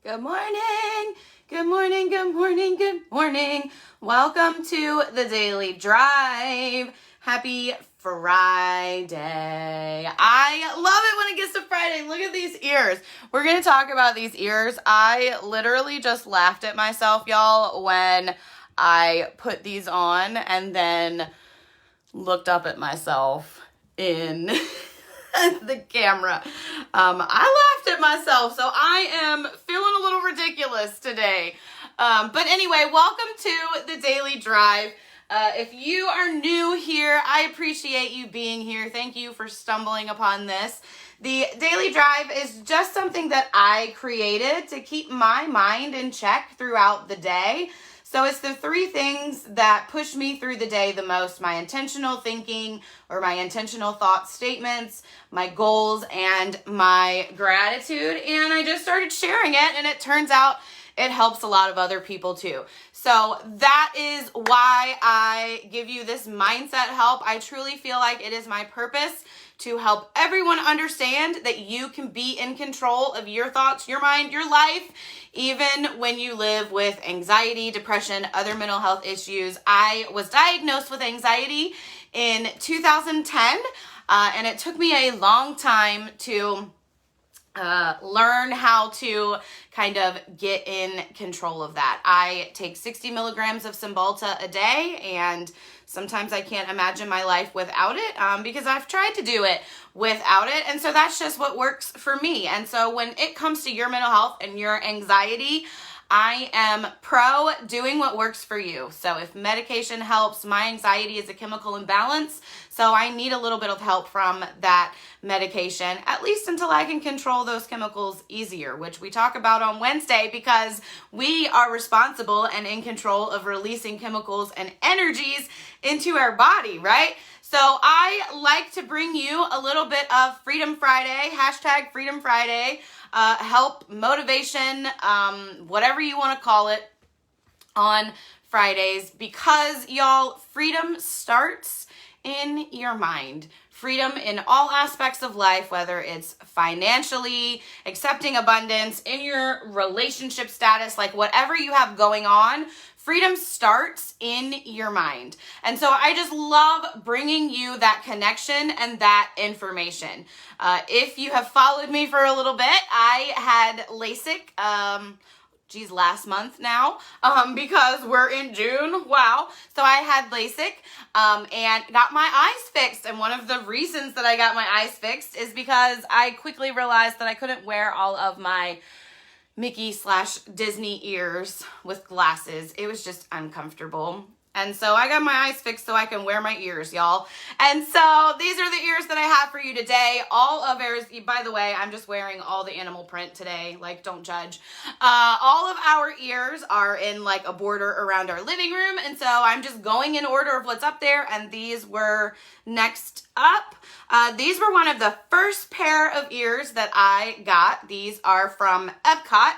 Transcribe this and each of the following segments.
Good morning. Good morning. Good morning. Good morning. Welcome to the Daily Drive. Happy Friday. I love it when it gets to Friday. Look at these ears. We're going to talk about these ears. I literally just laughed at myself, y'all, when I put these on and then looked up at myself in the camera. I laughed at myself, so I am feeling a little ridiculous today. But anyway, welcome to the Daily Drive. If you are new here, I appreciate you being here. Thank you for stumbling upon this. The Daily Drive is just something that I created to keep my mind in check throughout the day. So it's the three things that push me through the day the most: my intentional thinking or my intentional thought statements, my goals, and my gratitude. And I just started sharing it, and it turns out it helps a lot of other people too. So that is why I give you this mindset help. I truly feel like it is my purpose to help everyone understand that you can be in control of your thoughts, your mind, your life, even when you live with anxiety, depression, other mental health issues. I was diagnosed with anxiety in 2010, and it took me a long time to learn how to kind of get in control of that. I take 60 milligrams of Cymbalta a day, and sometimes I can't imagine my life without it because I've tried to do it without it. And so that's just what works for me. And so when it comes to your mental health and your anxiety, I am pro doing what works for you. So if medication helps, my anxiety is a chemical imbalance, so I need a little bit of help from that medication, at least until I can control those chemicals easier, which we talk about on Wednesday, because we are responsible and in control of releasing chemicals and energies into our body, right? So I like to bring you a little bit of Freedom Friday, hashtag Freedom Friday, help, motivation, whatever you want to call it, on Fridays, because y'all, freedom starts in your mind. Freedom in all aspects of life, whether it's financially, accepting abundance, in your relationship status, like whatever you have going on, freedom starts in your mind. And so I just love bringing you that connection and that information. If you have followed me for a little bit, I had LASIK, last month now, because we're in June. Wow. So I had LASIK, and got my eyes fixed. And one of the reasons that I got my eyes fixed is because I quickly realized that I couldn't wear all of my Mickey/Disney ears with glasses. It was just uncomfortable. And so I got my eyes fixed so I can wear my ears, y'all. And so these are the ears that I have for you today. All of ours, by the way, I'm just wearing all the animal print today. Like, don't judge. All of our ears are in like a border around our living room. And so I'm just going in order of what's up there. And these were next up. These were one of the first pair of ears that I got. These are from Epcot.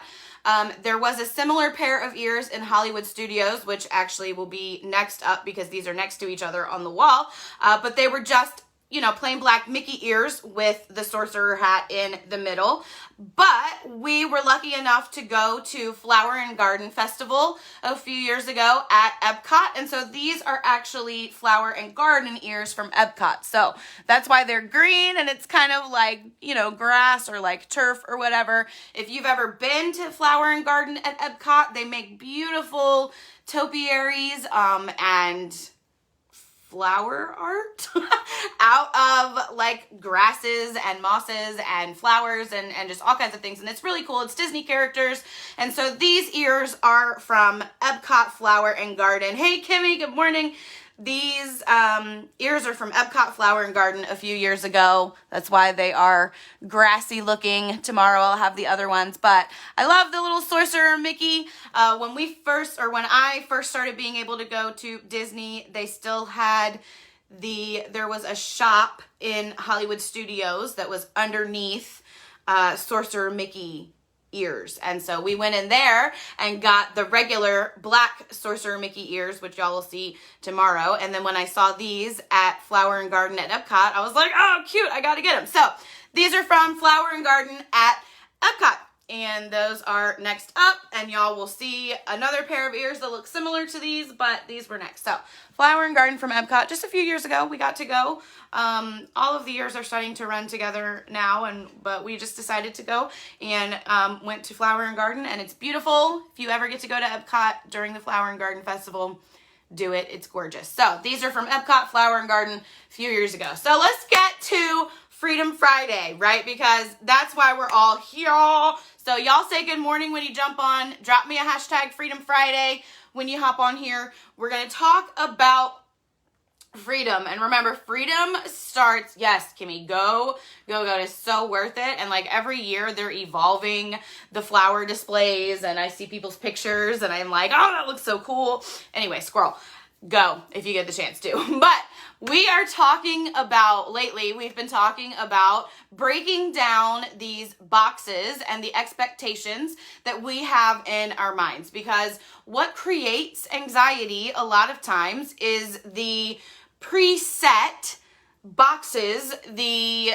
There was a similar pair of ears in Hollywood Studios, which actually will be next up because these are next to each other on the wall. But they were just, plain black Mickey ears with the sorcerer hat in the middle. But we were lucky enough to go to Flower and Garden Festival a few years ago at Epcot. And so these are actually Flower and Garden ears from Epcot. So that's why they're green, and it's kind of like, grass or like turf or whatever. If you've ever been to Flower and Garden at Epcot, they make beautiful topiaries and flower art out of like grasses and mosses and flowers and just all kinds of things. And it's really cool. It's Disney characters. And so these ears are from Epcot Flower and Garden. Hey, Kimmy, good morning. These ears are from Epcot Flower and Garden a few years ago. That's why they are grassy looking. Tomorrow I'll have the other ones. But I love the little sorcerer Mickey. When I first started being able to go to Disney, they still had there was a shop in Hollywood Studios that was underneath Sorcerer Mickey ears. And so we went in there and got the regular black Sorcerer Mickey ears, which y'all will see tomorrow. And then when I saw these at Flower and Garden at Epcot, I was like, oh, cute, I gotta get them. So these are from Flower and Garden at Epcot. and those are next up, and y'all will see another pair of ears that look similar to these, but these were next. So Flower and Garden from Epcot, just a few years ago we got to go. All of the years are starting to run together now, but we just decided to go and went to Flower and Garden, and it's beautiful. If you ever get to go to Epcot during the Flower and Garden Festival, do it. It's gorgeous. So these are from Epcot Flower and Garden a few years ago. So let's get to Freedom Friday, right? Because that's why we're all here. So y'all say good morning when you jump on. Drop me a hashtag Freedom Friday when you hop on here. We're going to talk about freedom. And remember, freedom starts, yes, Kimmy, go. It's so worth it. And like every year they're evolving the flower displays, and I see people's pictures and I'm like, oh, that looks so cool. Anyway, squirrel, go if you get the chance to. But we are talking about, lately, we've been talking about breaking down these boxes and the expectations that we have in our minds. Because what creates anxiety a lot of times is the preset boxes, the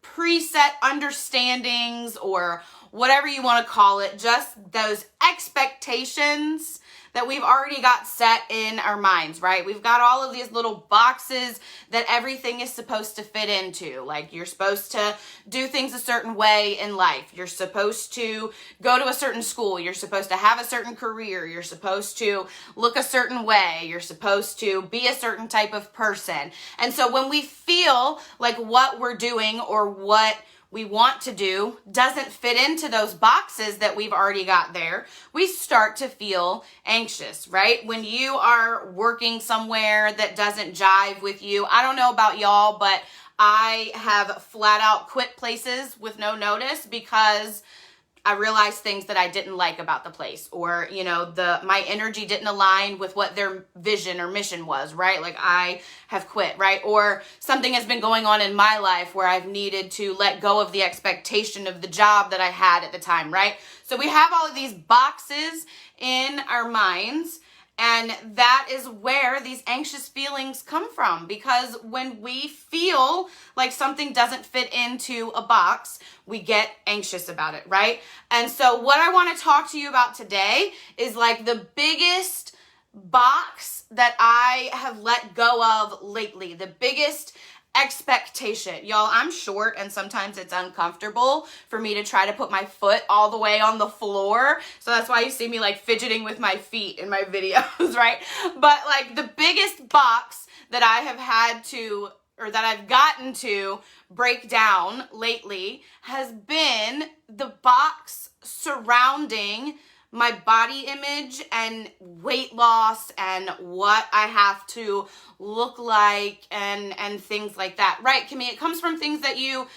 preset understandings, or whatever you want to call it, just those expectations that we've already got set in our minds, right? We've got all of these little boxes that everything is supposed to fit into. Like, you're supposed to do things a certain way in life. You're supposed to go to a certain school. You're supposed to have a certain career. You're supposed to look a certain way. You're supposed to be a certain type of person. And so when we feel like what we're doing or what we want to do doesn't fit into those boxes that we've already got there, we start to feel anxious, right? When you are working somewhere that doesn't jive with you, I don't know about y'all, but I have flat out quit places with no notice because I realized things that I didn't like about the place, or, you know, my energy didn't align with what their vision or mission was, right? Like, I have quit, right? Or something has been going on in my life where I've needed to let go of the expectation of the job that I had at the time, right? So we have all of these boxes in our minds, and that is where these anxious feelings come from, because when we feel like something doesn't fit into a box, we get anxious about it, right? And so what I want to talk to you about today is like the biggest box that I have let go of lately, the biggest expectation. Y'all, I'm short and sometimes it's uncomfortable for me to try to put my foot all the way on the floor. So that's why you see me like fidgeting with my feet in my videos, right? But like the biggest box that I have had to, or that I've gotten to break down lately, has been the box surrounding my body image and weight loss and what I have to look like and things like that, right, Kimmy? It comes from things that you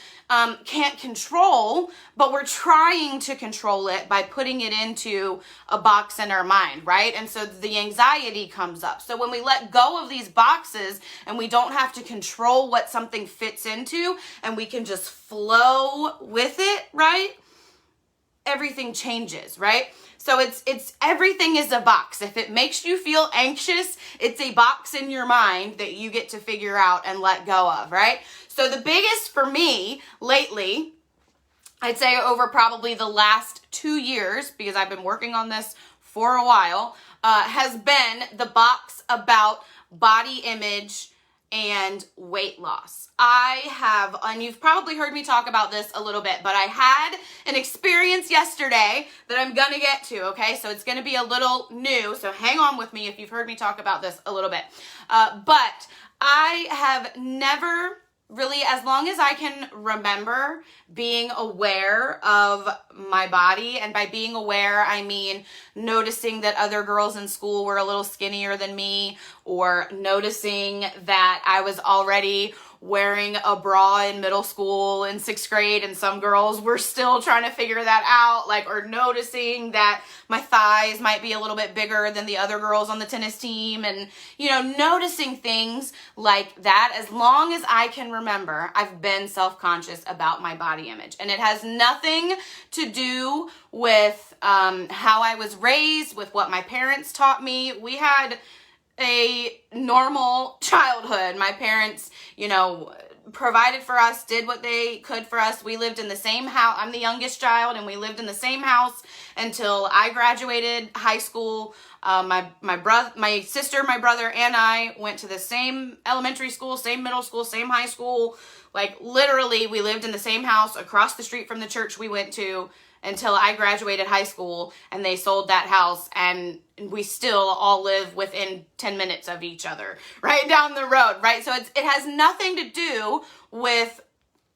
can't control, but we're trying to control it by putting it into a box in our mind, right? And so the anxiety comes up. So when we let go of these boxes and we don't have to control what something fits into, and we can just flow with it, right? Everything changes, right? So it's everything is a box. If it makes you feel anxious, it's a box in your mind that you get to figure out and let go of, right? So the biggest for me lately, I'd say over probably the last 2 years, because I've been working on this for a while, has been the box about body image and weight loss. I have, and you've probably heard me talk about this a little bit, but I had an experience yesterday that I'm gonna get to, okay? So it's gonna be a little new, so hang on with me if you've heard me talk about this a little bit. But I have never really, as long as I can remember, being aware of my body. And by being aware, I mean noticing that other girls in school were a little skinnier than me, or noticing that I was already wearing a bra in middle school in 6th grade and some girls were still trying to figure that out, like, or noticing that my thighs might be a little bit bigger than the other girls on the tennis team, and, you know, noticing things like that. As long as I can remember, I've been self-conscious about my body image, and it has nothing to do with how I was raised, with what my parents taught me. We had a normal childhood. My parents, you know, provided for us, did what they could for us. We lived in the same house. I'm the youngest child, and we lived in the same house until I graduated high school. My sister, my brother, and I went to the same elementary school, same middle school, same high school. Like, literally, we lived in the same house across the street from the church we went to until I graduated high school, and they sold that house, and we still all live within 10 minutes of each other, right down the road, right? So it has nothing to do with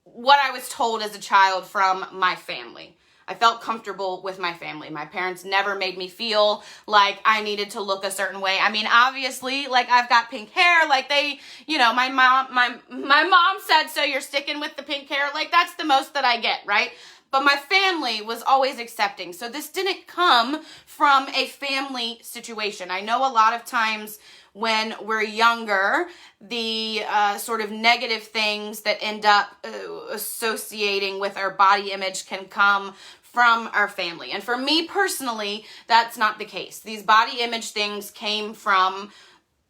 what I was told as a child from my family. I felt comfortable with my family. My parents never made me feel like I needed to look a certain way. I mean, obviously, like, I've got pink hair, like they, you know, my mom said, so you're sticking with the pink hair. Like, that's the most that I get, right? But my family was always accepting. So this didn't come from a family situation. I know a lot of times when we're younger, the sort of negative things that end up associating with our body image can come from our family. And for me personally, that's not the case. These body image things came from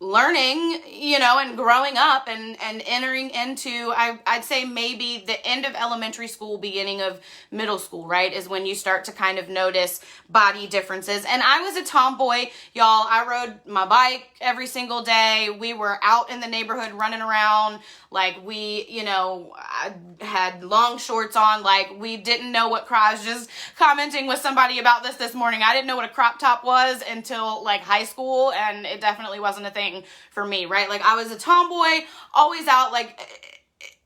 learning, you know, and growing up and entering into, I'd say maybe the end of elementary school, beginning of middle school, right, is when you start to kind of notice body differences. And I was a tomboy, y'all. I rode my bike every single day. We were out in the neighborhood running around. Like, we, you know, I had long shorts on. Like, we didn't know what I was just commenting with somebody about this morning. I didn't know what a crop top was until, like, high school, and it definitely wasn't a thing for me, right? Like, I was a tomboy, always out. Like,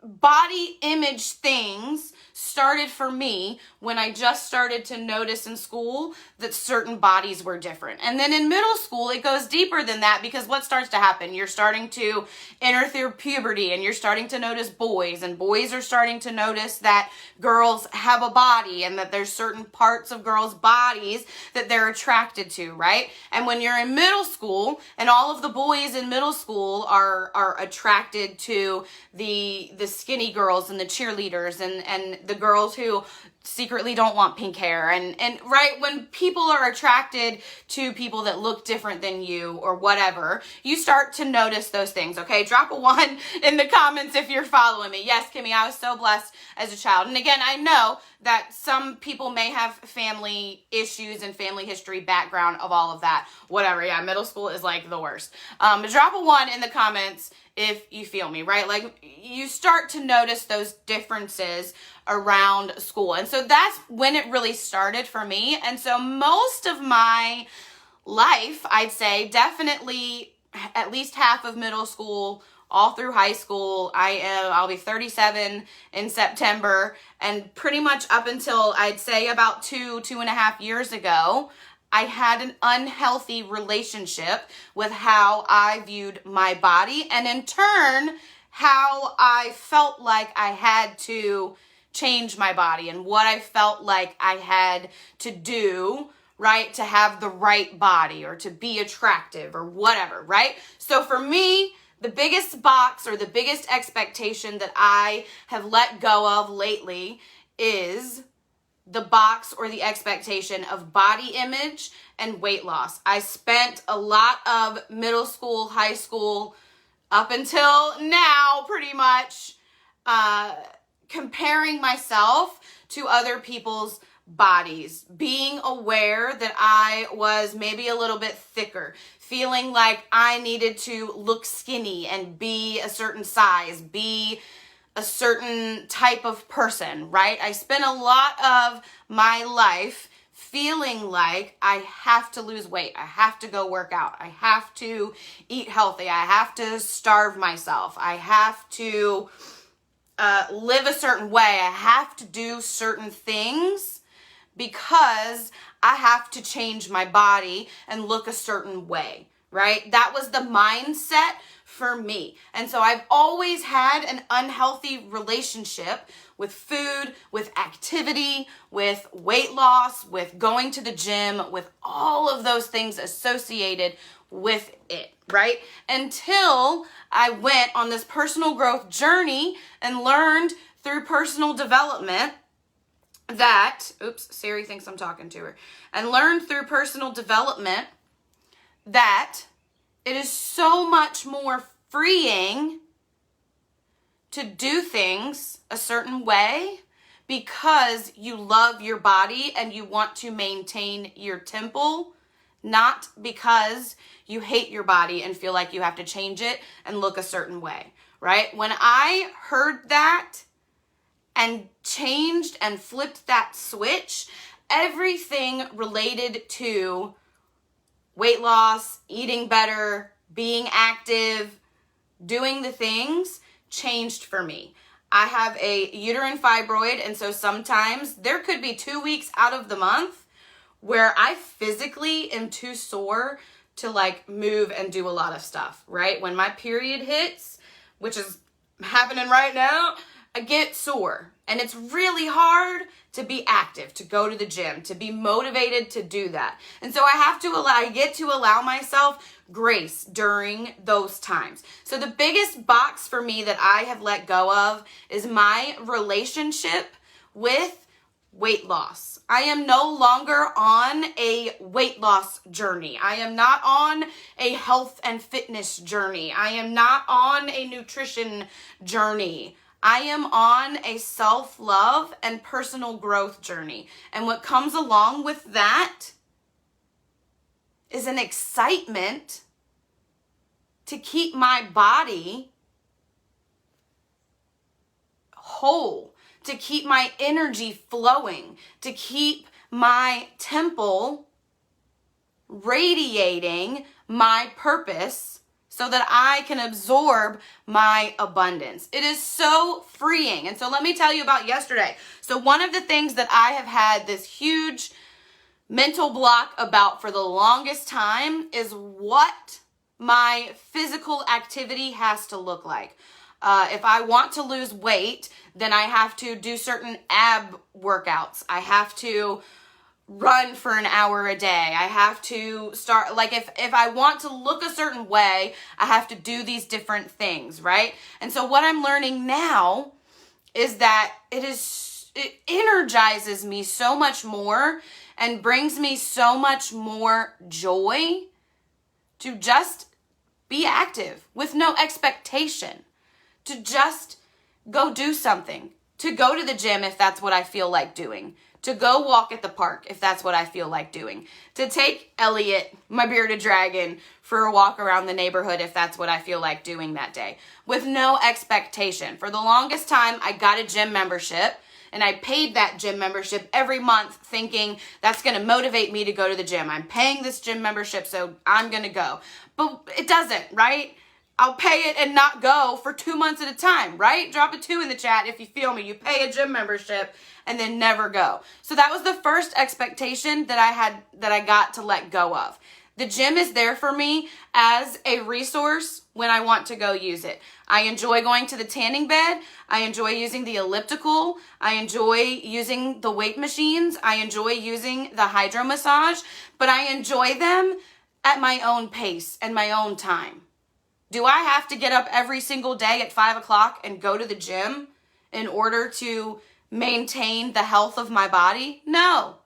body image things started for me when I just started to notice in school that certain bodies were different. And then in middle school, it goes deeper than that, because what starts to happen? You're starting to enter through puberty, and you're starting to notice boys, and boys are starting to notice that girls have a body, and that there's certain parts of girls' bodies that they're attracted to, right? And when you're in middle school, and all of the boys in middle school are attracted to the skinny girls and the cheerleaders and the girls who secretly don't want pink hair, and right, when people are attracted to people that look different than you or whatever, you start to notice those things. Okay, drop a 1 in the comments if you're following me. Yes, Kimmy, I was so blessed as a child. And again, I know that some people may have family issues and family history background of all of that, whatever. Yeah, middle school is like the worst. But drop a 1 in the comments if you feel me, right? Like, you start to notice those differences around school. And so that's when it really started for me. And so most of my life, I'd say, definitely at least half of middle school, all through high school, I'll be 37 in September, and pretty much up until, I'd say, about 2.5 years ago, I had an unhealthy relationship with how I viewed my body, and in turn, how I felt like I had to change my body, and what I felt like I had to do, right, to have the right body or to be attractive or whatever, right? So for me, the biggest box or the biggest expectation that I have let go of lately is the box or the expectation of body image and weight loss. I spent a lot of middle school, high school, up until now, pretty much, comparing myself to other people's bodies, being aware that I was maybe a little bit thicker, feeling like I needed to look skinny and be a certain size, be a certain type of person, right? I spent a lot of my life feeling like I have to lose weight. I have to go work out. I have to eat healthy. I have to starve myself. I have to live a certain way. I have to do certain things because I have to change my body and look a certain way, right? That was the mindset for me. And so I've always had an unhealthy relationship with food, with activity, with weight loss, with going to the gym, with all of those things associated with it, right? Until I went on this personal growth journey and learned through personal development that, oops, Siri thinks I'm talking to her, and learned through personal development that it is so much more freeing to do things a certain way because you love your body and you want to maintain your temple, not because you hate your body and feel like you have to change it and look a certain way, right? When I heard that and changed and flipped that switch, everything related to weight loss, eating better, being active, doing the things changed for me. I have a uterine fibroid, and so sometimes there could be 2 weeks out of the month where I physically am too sore to like move and do a lot of stuff, right? When my period hits, which is happening right now, I get sore, and it's really hard to be active, to go to the gym, to be motivated to do that. And so I get to allow myself grace during those times. So the biggest box for me that I have let go of is my relationship with weight loss. I am no longer on a weight loss journey. I am not on a health and fitness journey. I am not on a nutrition journey. I am on a self-love and personal growth journey. And what comes along with that is an excitement to keep my body whole, to keep my energy flowing, to keep my temple radiating my purpose so that I can absorb my abundance. It is so freeing. And so let me tell you about yesterday. So one of the things that I have had this huge mental block about for the longest time is what my physical activity has to look like. If I want to lose weight, then I have to do certain ab workouts. I have to run for an hour a day. I have to start, like if I want to look a certain way, I have to do these different things, right? And so what I'm learning now is that it energizes me so much more and brings me so much more joy to just be active with no expectation, to just go do something, to go to the gym if that's what I feel like doing, to go walk at the park if that's what I feel like doing, to take Elliot, my bearded dragon, for a walk around the neighborhood if that's what I feel like doing that day, with no expectation. For the longest time, I got a gym membership, and I paid that gym membership every month thinking that's going to motivate me to go to the gym. I'm paying this gym membership, so I'm going to go. But it doesn't, right? I'll pay it and not go for 2 months at a time, right? Drop a 2 in the chat if you feel me. You pay a gym membership and then never go. So that was the first expectation that I got to let go of. The gym is there for me as a resource when I want to go use it. I enjoy going to the tanning bed. I enjoy using the elliptical. I enjoy using the weight machines. I enjoy using the hydro massage, but I enjoy them at my own pace and my own time. Do I have to get up every single day at 5 o'clock and go to the gym in order to maintain the health of my body? No.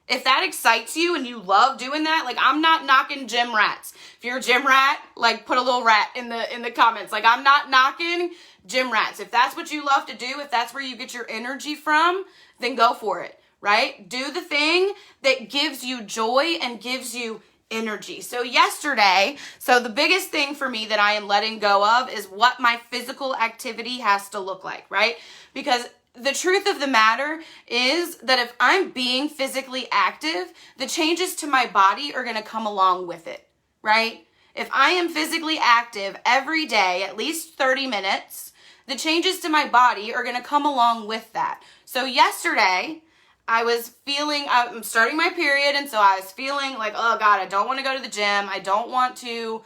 If that excites you and you love doing that, like, I'm not knocking gym rats. If you're a gym rat, like, put a little rat in the comments. Like, I'm not knocking gym rats. If that's what you love to do, if that's where you get your energy from, then go for it, right? Do the thing that gives you joy and gives you energy. So the biggest thing for me that I am letting go of is what my physical activity has to look like, right? Because the truth of the matter is that if I'm being physically active, the changes to my body are going to come along with it, right? If I am physically active every day, at least 30 minutes, the changes to my body are going to come along with that. So yesterday, I'm starting my period, and so I was feeling like, oh God, I don't want to go to the gym. I don't want to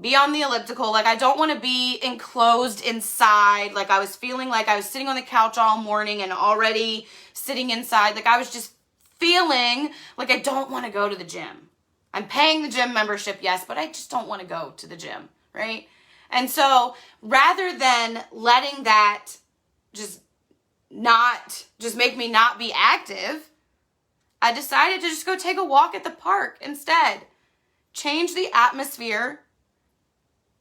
be on the elliptical. Like, I don't want to be enclosed inside. Like, I was feeling like I was sitting on the couch all morning and already sitting inside. Like, I was just feeling like I don't want to go to the gym. I'm paying the gym membership, yes, but I just don't want to go to the gym, right? And so rather than letting that just make me not be active, I decided to just go take a walk at the park instead. Change the atmosphere,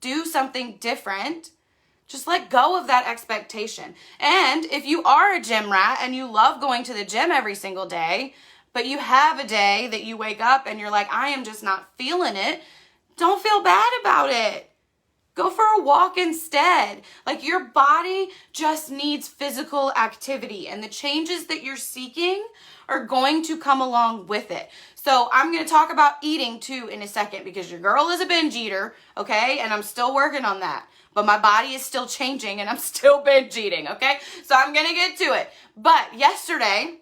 do something different Just let go of that expectation. And if you are a gym rat and you love going to the gym every single day, but you have a day that you wake up and you're like, I am just not feeling it, don't feel bad about it. Go for a walk instead. Like, your body just needs physical activity, and the changes that you're seeking are going to come along with it. So I'm going to talk about eating too in a second, because your girl is a binge eater, okay? And I'm still working on that. But my body is still changing and I'm still binge eating, okay? So I'm going to get to it. But yesterday,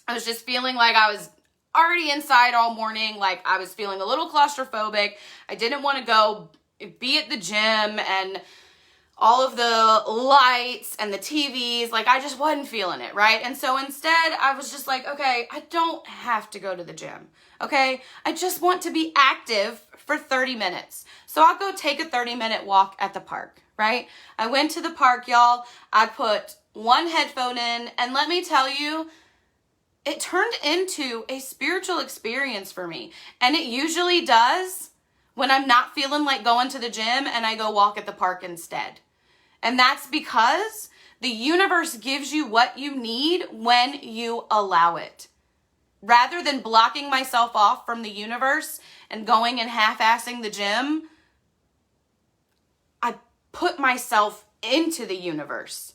I was just feeling like I was already inside all morning. Like, I was feeling a little claustrophobic. I didn't want to go be at the gym and all of the lights and the TVs. Like, I just wasn't feeling it, right? And so instead, I was just like, okay, I don't have to go to the gym, okay? I just want to be active for 30 minutes. So I'll go take a 30-minute walk at the park, right? I went to the park, y'all. I put one headphone in, and let me tell you, it turned into a spiritual experience for me. And it usually does when I'm not feeling like going to the gym and I go walk at the park instead. And that's because the universe gives you what you need when you allow it. Rather than blocking myself off from the universe and going and half-assing the gym, I put myself into the universe.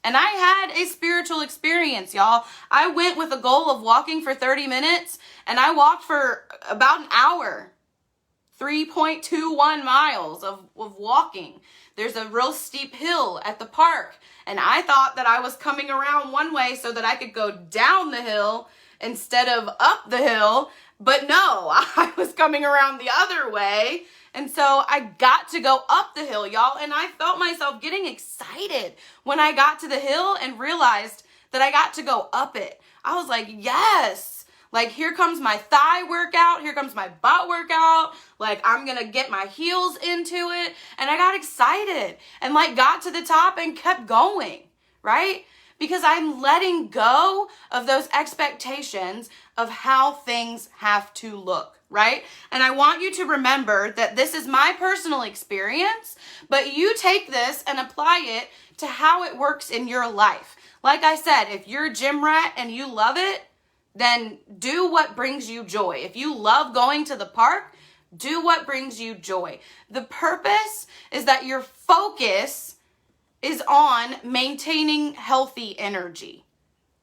And I had a spiritual experience, y'all. I went with a goal of walking for 30 minutes, and I walked for about an hour. 3.21 miles of walking. There's a real steep hill at the park, and I thought that I was coming around one way so that I could go down the hill instead of up the hill, but no, I was coming around the other way, and so I got to go up the hill, y'all, and I felt myself getting excited when I got to the hill and realized that I got to go up it. I was like, yes! Like, here comes my thigh workout. Here comes my butt workout. Like, I'm going to get my heels into it. And I got excited and, like, got to the top and kept going, right? Because I'm letting go of those expectations of how things have to look, right? And I want you to remember that this is my personal experience, but you take this and apply it to how it works in your life. Like I said, if you're a gym rat and you love it, then do what brings you joy. If you love going to the park, do what brings you joy. The purpose is that your focus is on maintaining healthy energy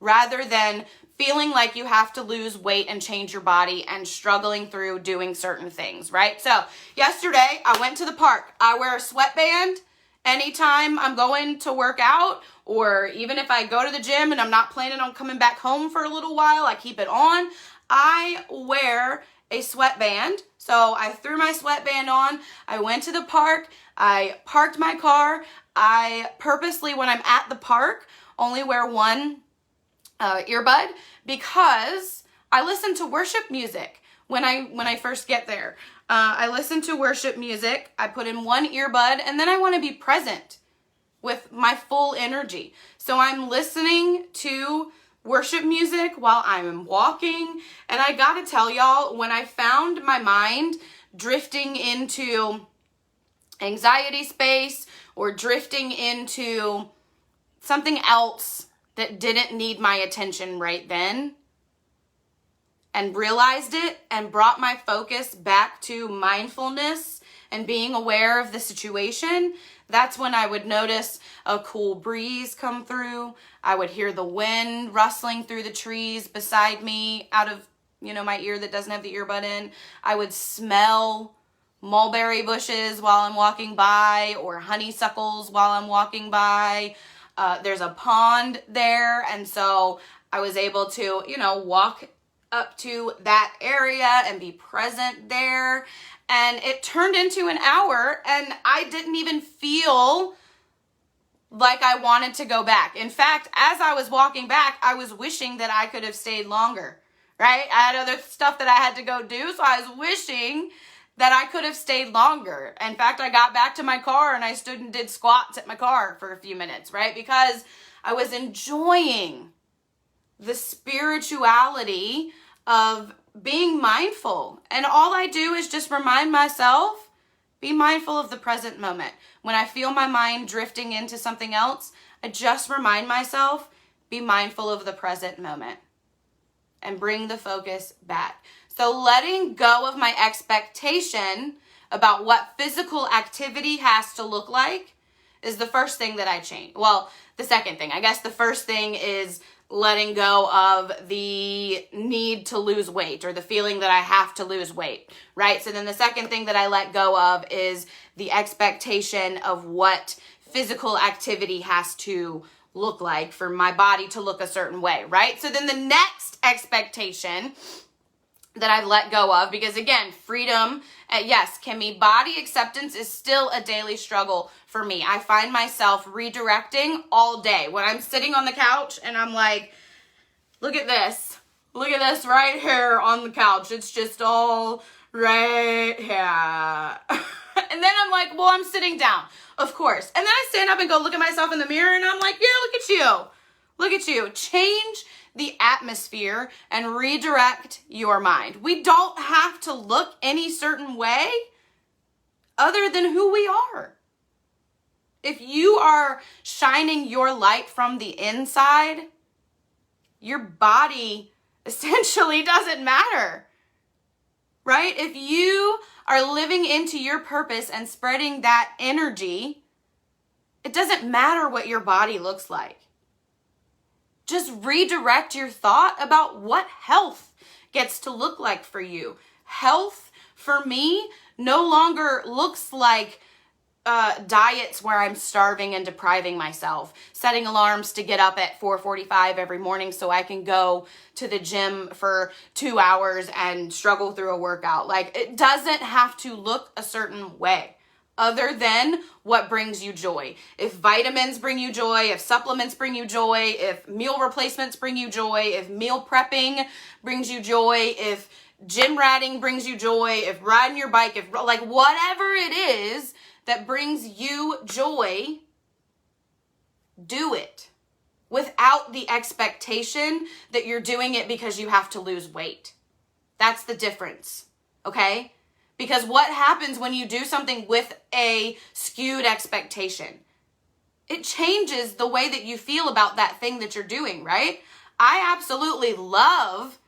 rather than feeling like you have to lose weight and change your body and struggling through doing certain things, right? So yesterday I went to the park. I wear a sweatband anytime I'm going to work out, or even if I go to the gym and I'm not planning on coming back home for a little while, I keep it on. I wear a sweatband. So I threw my sweatband on. I went to the park. I parked my car. I purposely, when I'm at the park, only wear one earbud because I listen to worship music when I first get there. I listen to worship music. I put in one earbud, and then I want to be present with my full energy. So I'm listening to worship music while I'm walking. And I gotta tell y'all, when I found my mind drifting into anxiety space or drifting into something else that didn't need my attention right then, and realized it and brought my focus back to mindfulness and being aware of the situation, that's when I would notice a cool breeze come through. I would hear the wind rustling through the trees beside me out of, my ear that doesn't have the earbud in. I would smell mulberry bushes while I'm walking by, or honeysuckles while I'm walking by. There's a pond there, and so I was able to, walk up to that area and be present there. And it turned into an hour, and I didn't even feel like I wanted to go back. In fact, as I was walking back, I was wishing that I could have stayed longer, right? I had other stuff that I had to go do, so I was wishing that I could have stayed longer. In fact, I got back to my car and I stood and did squats at my car for a few minutes, right? Because I was enjoying the spirituality of being mindful. And all I do is just remind myself Be mindful of the present moment. When I feel my mind drifting into something else, I just remind myself, be mindful of the present moment and bring the focus back. So letting go of my expectation about what physical activity has to look like is the first thing that I change. Well, the second thing. I guess the first thing is letting go of the need to lose weight or the feeling that I have to lose weight, right? So then the second thing that I let go of is the expectation of what physical activity has to look like for my body to look a certain way, right? So then the next expectation that I've let go of, because again, freedom, yes, Kimmy, body acceptance is still a daily struggle for me. I find myself redirecting all day when I'm sitting on the couch and I'm like, look at this right here on the couch. It's just all right here. And then I'm like, well, I'm sitting down, of course. And then I stand up and go look at myself in the mirror and I'm like, yeah, look at you. Look at you. Change the atmosphere and redirect your mind. We don't have to look any certain way other than who we are. If you are shining your light from the inside, your body essentially doesn't matter, right? If you are living into your purpose and spreading that energy, it doesn't matter what your body looks like. Just redirect your thought about what health gets to look like for you. Health, for me, no longer looks like diets where I'm starving and depriving myself, setting alarms to get up at 4:45 every morning so I can go to the gym for 2 hours and struggle through a workout. Like, it doesn't have to look a certain way other than what brings you joy. If vitamins bring you joy, if supplements bring you joy, if meal replacements bring you joy, if meal prepping brings you joy, if gym ratting brings you joy, if riding your bike, if like whatever it is that brings you joy, do it without the expectation that you're doing it because you have to lose weight. That's the difference, okay? Because what happens when you do something with a skewed expectation? It changes the way that you feel about that thing that you're doing, right? I absolutely love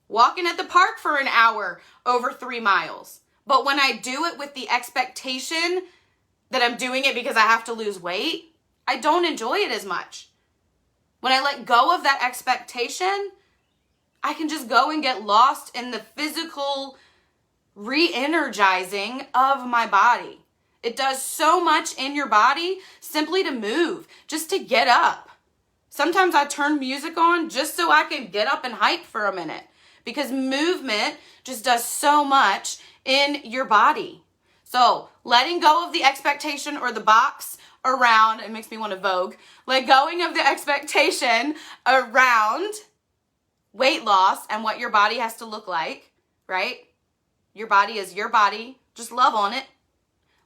walking at the park for an hour over 3 miles. But when I do it with the expectation that I'm doing it because I have to lose weight, I don't enjoy it as much. When I let go of that expectation, I can just go and get lost in the physical re-energizing of my body. It does so much in your body simply to move, just to get up. Sometimes I turn music on just so I can get up and hike for a minute, because movement just does so much in your body. So letting go of the expectation or the box around, it makes me want to Vogue, let going of the expectation around weight loss and what your body has to look like, right? Your body is your body. Just love on it.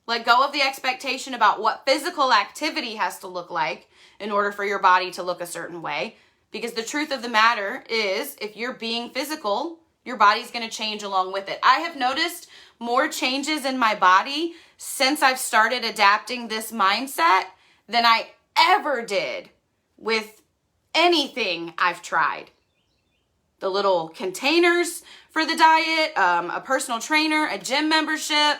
Let go of the expectation about what physical activity has to look like in order for your body to look a certain way. Because the truth of the matter is, if you're being physical, your body's going to change along with it. I have noticed more changes in my body since I've started adapting this mindset than I ever did with anything I've tried. The little containers for the diet, a personal trainer, a gym membership,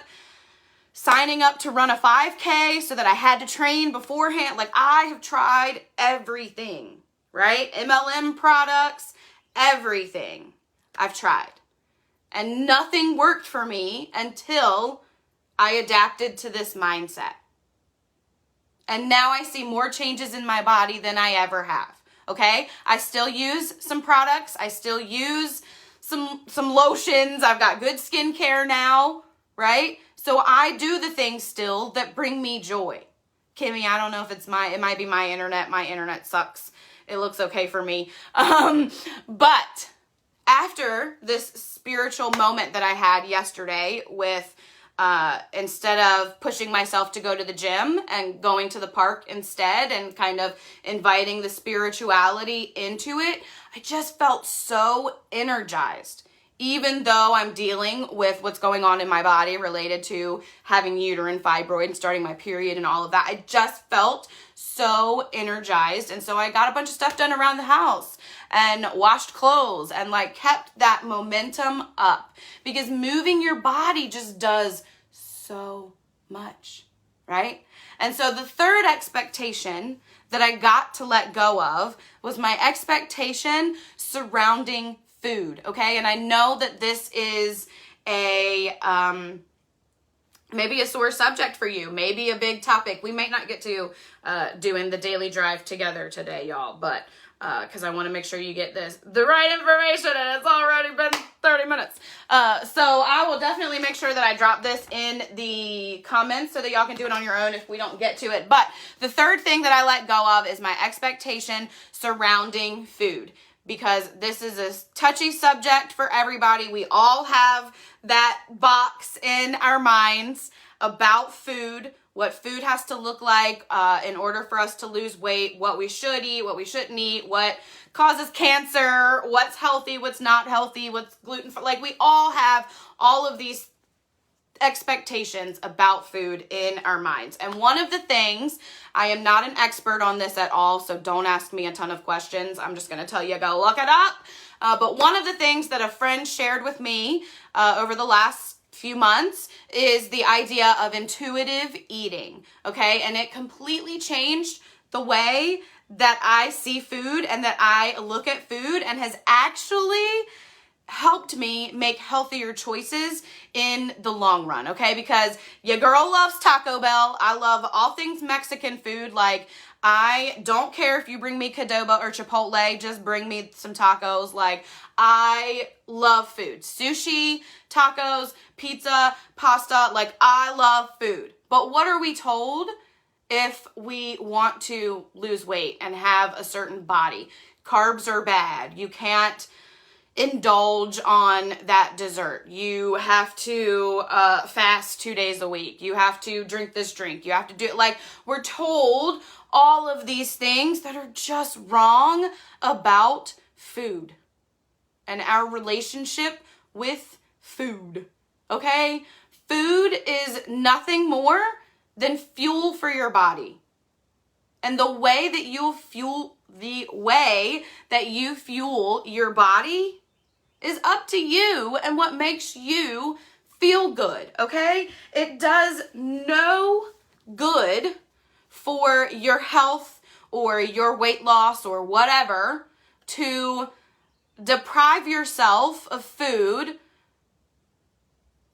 signing up to run a 5K so that I had to train beforehand. Like, I have tried everything, right? MLM products, everything I've tried. And nothing worked for me until I adapted to this mindset. And now I see more changes in my body than I ever have. Okay? I still use some products. I still use some lotions. I've got good skincare now, right? So I do the things still that bring me joy. Kimmy, I don't know if it might be my internet. My internet sucks. It looks okay for me. But after this spiritual moment that I had yesterday with instead of pushing myself to go to the gym and going to the park instead and kind of inviting the spirituality into it, I just felt so energized even though I'm dealing with what's going on in my body related to having uterine fibroid and starting my period and all of that, I just felt so energized. And so I got a bunch of stuff done around the house and washed clothes and like kept that momentum up, because moving your body just does so much, right? And so the third expectation that I got to let go of was my expectation surrounding food, okay? And I know that this is a maybe a sore subject for you, maybe a big topic. We may not get to doing the daily drive together today, y'all, but because I want to make sure you get the right information, and it's already been 30 minutes. So I will definitely make sure that I drop this in the comments so that y'all can do it on your own if we don't get to it. But the third thing that I let go of is my expectation surrounding food, because this is a touchy subject for everybody. We all have that box in our minds about food, what food has to look like in order for us to lose weight, what we should eat, what we shouldn't eat, what causes cancer, what's healthy, what's not healthy, what's gluten-free. Like, we all have all of these expectations about food in our minds. And one of the things, I am not an expert on this at all, so don't ask me a ton of questions. I'm just going to tell you, go look it up. But one of the things that a friend shared with me over the last few months is the idea of intuitive eating, okay? And it completely changed the way that I see food and that I look at food, and has actually helped me make healthier choices in the long run, okay? Because your girl loves Taco Bell. I love all things Mexican food. Like, I don't care if you bring me Qdoba or Chipotle, just bring me some tacos. Like, I love food. Sushi, tacos, pizza, pasta, like, I love food. But what are we told if we want to lose weight and have a certain body? Carbs are bad. You can't indulge on that dessert. You have to fast 2 days a week. You have to drink this drink. You have to do it. Like, we're told all of these things that are just wrong about food and our relationship with food, okay? Food is nothing more than fuel for your body. And the way that you fuel your body is up to you and what makes you feel good, okay? It does no good for your health or your weight loss or whatever to deprive yourself of food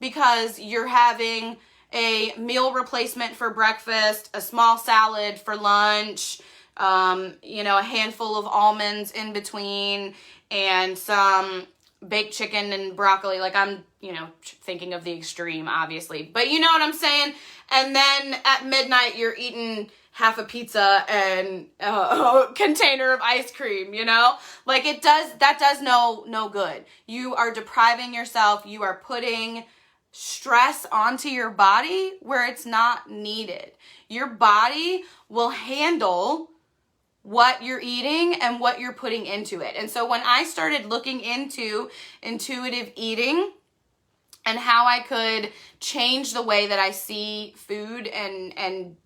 because you're having a meal replacement for breakfast, a small salad for lunch, a handful of almonds in between, and some baked chicken and broccoli. Like, I'm, thinking of the extreme, obviously. But you know what I'm saying? And then at midnight, you're eating half a pizza and a container of ice cream, Like, that does no good. You are depriving yourself. You are putting stress onto your body where it's not needed. Your body will handle what you're eating and what you're putting into it. And so when I started looking into intuitive eating and how I could change the way that I see food and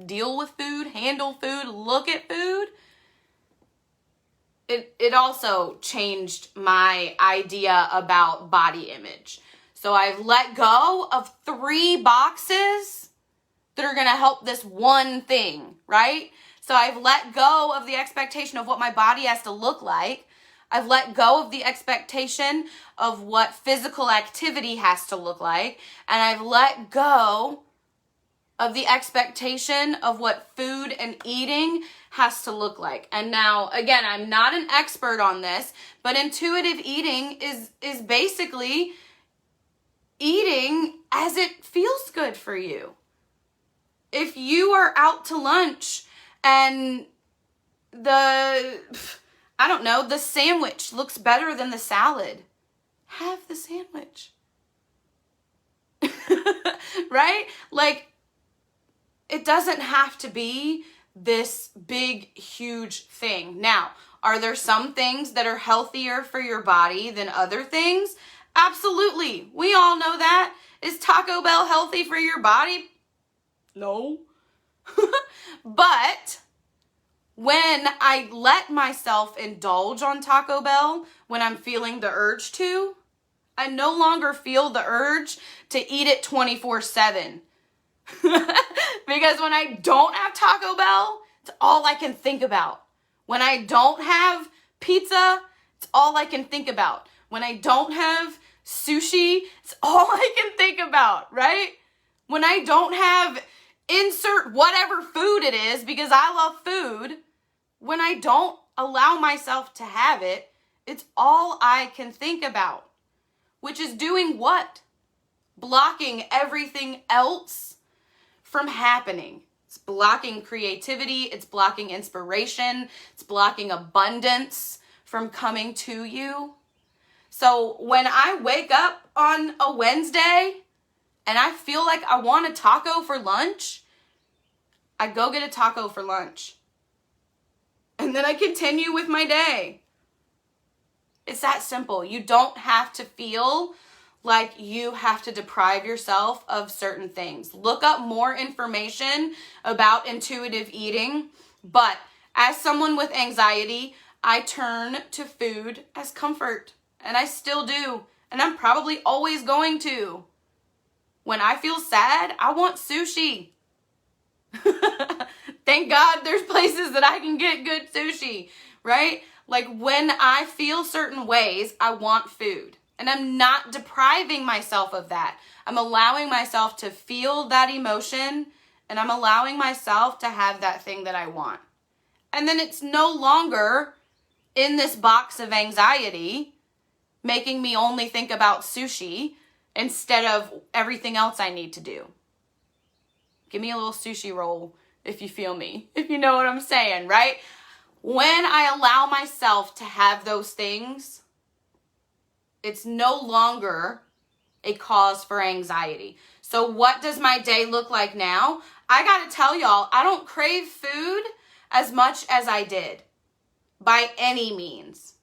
deal with food, handle food, look at food, it also changed my idea about body image. So I've let go of 3 boxes that are going to help this one thing, right? So I've let go of the expectation of what my body has to look like. I've let go of the expectation of what physical activity has to look like. And I've let go of the expectation of what food and eating has to look like. And now, again, I'm not an expert on this, but intuitive eating is basically eating as it feels good for you. If you are out to lunch and the sandwich looks better than the salad, have the sandwich. Right? Like, it doesn't have to be this big, huge thing. Now, Are there some things that are healthier for your body than other things? Absolutely. We all know that. Is Taco Bell healthy for your body? No. But when I let myself indulge on Taco Bell, when I'm feeling the urge to, I no longer feel the urge to eat it 24/7. Because when I don't have Taco Bell, it's all I can think about. When I don't have pizza, it's all I can think about. When I don't have sushi, it's all I can think about, right? When I don't have insert whatever food it is, because I love food, when I don't allow myself to have it, it's all I can think about. Which is doing what? Blocking everything else from happening. It's blocking creativity, it's blocking inspiration, it's blocking abundance from coming to you. So when I wake up on a Wednesday and I feel like I want a taco for lunch, I go get a taco for lunch. And then I continue with my day. It's that simple. You don't have to feel like you have to deprive yourself of certain things. Look up more information about intuitive eating, but as someone with anxiety, I turn to food as comfort, and I still do, and I'm probably always going to. When I feel sad, I want sushi. Thank God there's places that I can get good sushi, right? Like when I feel certain ways, I want food. And I'm not depriving myself of that. I'm allowing myself to feel that emotion, and I'm allowing myself to have that thing that I want. And then it's no longer in this box of anxiety, making me only think about sushi instead of everything else I need to do. Give me a little sushi roll if you feel me, if you know what I'm saying, right? When I allow myself to have those things, it's no longer a cause for anxiety. So what does my day look like now? I gotta tell y'all, I don't crave food as much as I did, by any means.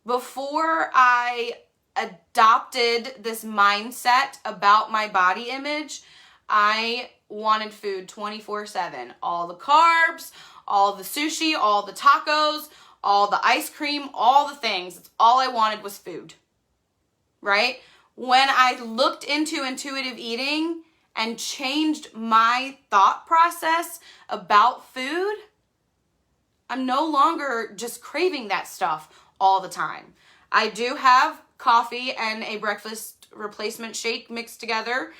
Before I adopted this mindset about my body image, I wanted food 24/7. All the carbs, all the sushi, all the tacos, all the ice cream, all the things. It's all I wanted was food, right? When I looked into intuitive eating and changed my thought process about food, I'm no longer just craving that stuff all the time. I do have coffee and a breakfast replacement shake mixed together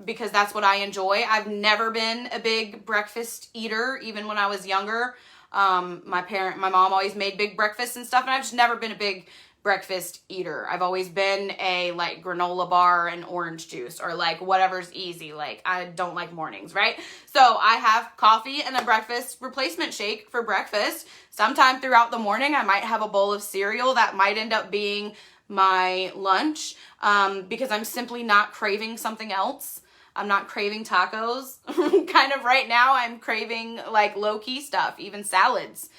because that's what I enjoy. I've never been a big breakfast eater, even when I was younger. My mom always made big breakfasts and stuff, and I've just never been a big breakfast eater. I've always been a like granola bar and orange juice, or like whatever's easy. Like I don't like mornings, right? So I have coffee and a breakfast replacement shake for breakfast. Sometime throughout the morning, I might have a bowl of cereal that might end up being my lunch because I'm simply not craving something else. I'm not craving tacos. Kind of right now, I'm craving like low-key stuff, even salads,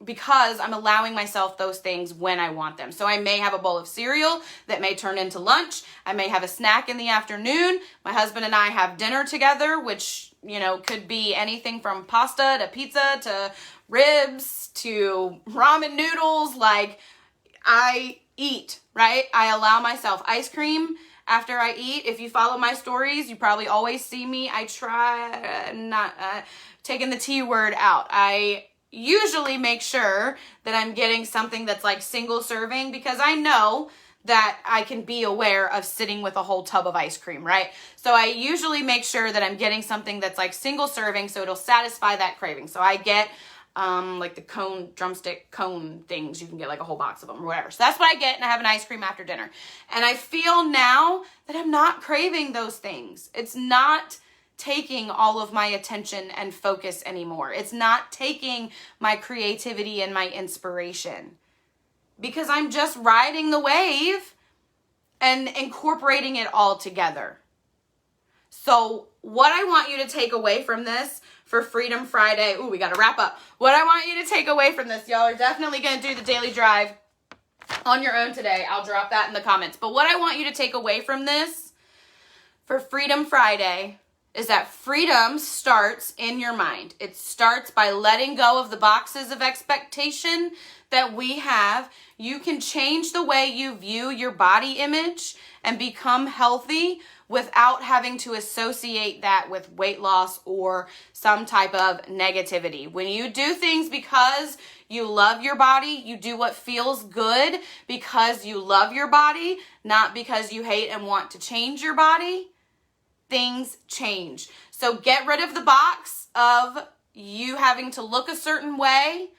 because I'm allowing myself those things when I want them. So I may have a bowl of cereal that may turn into lunch. I may have a snack in the afternoon. My husband and I have dinner together, which, you know, could be anything from pasta to pizza to ribs to ramen noodles. Like, I eat, right? I allow myself ice cream after I eat. If you follow my stories, you probably always see me. I try not taking the T word out. I usually make sure that I'm getting something that's like single serving, because I know that I can be aware of sitting with a whole tub of ice cream, right? So I usually make sure that I'm getting something that's like single serving so it'll satisfy that craving. So I get like the cone, drumstick cone things. You can get like a whole box of them or whatever. So that's what I get, and I have an ice cream after dinner. And I feel now that I'm not craving those things. It's not taking all of my attention and focus anymore. It's not taking my creativity and my inspiration, because I'm just riding the wave and incorporating it all together. So what I want you to take away from this for Freedom Friday, ooh, we got to wrap up. What I want you to take away from this, y'all are definitely going to do the daily drive on your own today. I'll drop that in the comments. But what I want you to take away from this for Freedom Friday is that freedom starts in your mind. It starts by letting go of the boxes of expectation that we have. You can change the way you view your body image and become healthy without having to associate that with weight loss or some type of negativity. When you do things because you love your body, you do what feels good because you love your body, not because you hate and want to change your body, things change. So get rid of the box of you having to look a certain way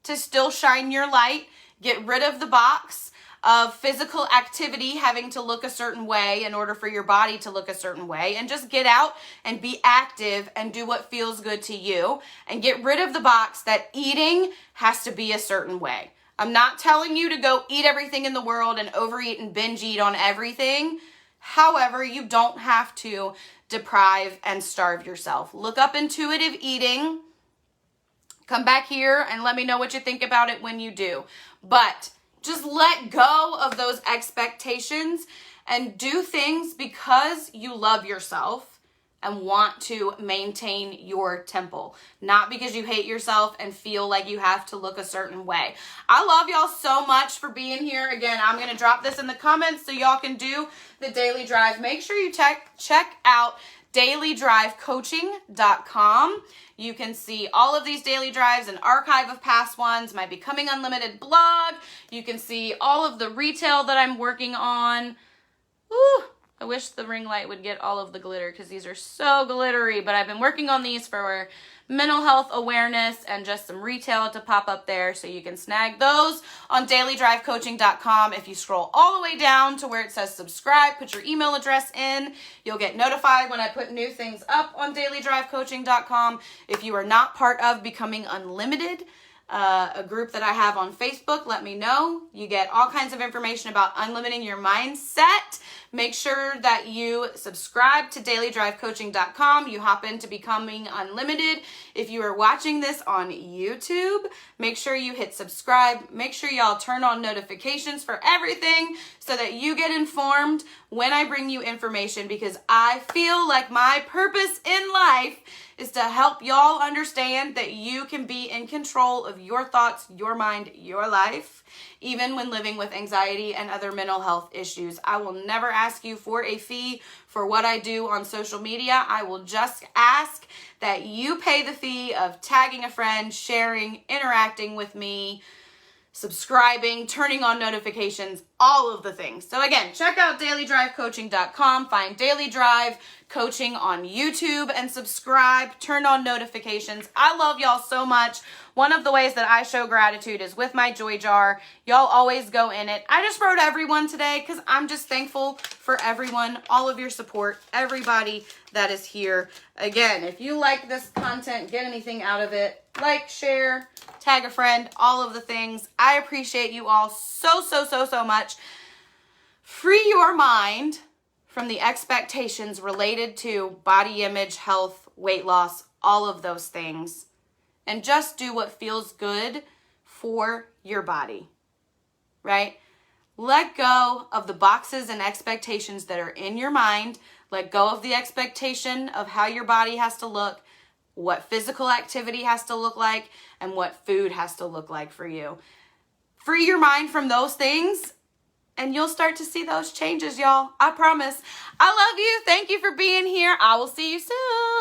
to still shine your light. Get rid of the box of physical activity having to look a certain way in order for your body to look a certain way, and just get out and be active and do what feels good to you, and get rid of the box that eating has to be a certain way. I'm not telling you to go eat everything in the world and overeat and binge eat on everything. However, you don't have to deprive and starve yourself. Look up intuitive eating. Come back here and let me know what you think about it when you do. But just let go of those expectations and do things because you love yourself and want to maintain your temple, not because you hate yourself and feel like you have to look a certain way. I love y'all so much for being here. Again, I'm going to drop this in the comments so y'all can do the daily drive. Make sure you check out dailydrivecoaching.com. You can see all of these daily drives, an archive of past ones, my Becoming Unlimited blog. You can see all of the retail that I'm working on. Ooh, I wish the ring light would get all of the glitter because these are so glittery, but I've been working on these for mental health awareness and just some retail to pop up there, so you can snag those on dailydrivecoaching.com. If you scroll all the way down to where it says subscribe, put your email address in, you'll get notified when I put new things up on dailydrivecoaching.com. If you are not part of Becoming Unlimited, a group that I have on Facebook, let me know. You get all kinds of information about unlimiting your mindset. Make sure that you subscribe to dailydrivecoaching.com. You hop into Becoming Unlimited. If you are watching this on YouTube, make sure you hit subscribe. Make sure y'all turn on notifications for everything so that you get informed when I bring you information, because I feel like my purpose in life is to help y'all understand that you can be in control of your thoughts, your mind, your life, even when living with anxiety and other mental health issues. I will never ask you for a fee for what I do on social media. I will just ask that you pay the fee of tagging a friend, sharing, interacting with me, subscribing, turning on notifications, all of the things. So again, check out dailydrivecoaching.com, find Daily Drive Coaching on YouTube and subscribe, turn on notifications. I love y'all so much. One of the ways that I show gratitude is with my joy jar. Y'all always go in it. I just wrote everyone today because I'm just thankful for everyone, all of your support, everybody that is here. Again, if you like this content, get anything out of it, like, share, tag a friend, all of the things. I appreciate you all so much. Free your mind from the expectations related to body image, health, weight loss, all of those things. And just do what feels good for your body, right? Let go of the boxes and expectations that are in your mind. Let go of the expectation of how your body has to look, what physical activity has to look like, and what food has to look like for you. Free your mind from those things, and you'll start to see those changes, y'all. I promise. I love you. Thank you for being here. I will see you soon.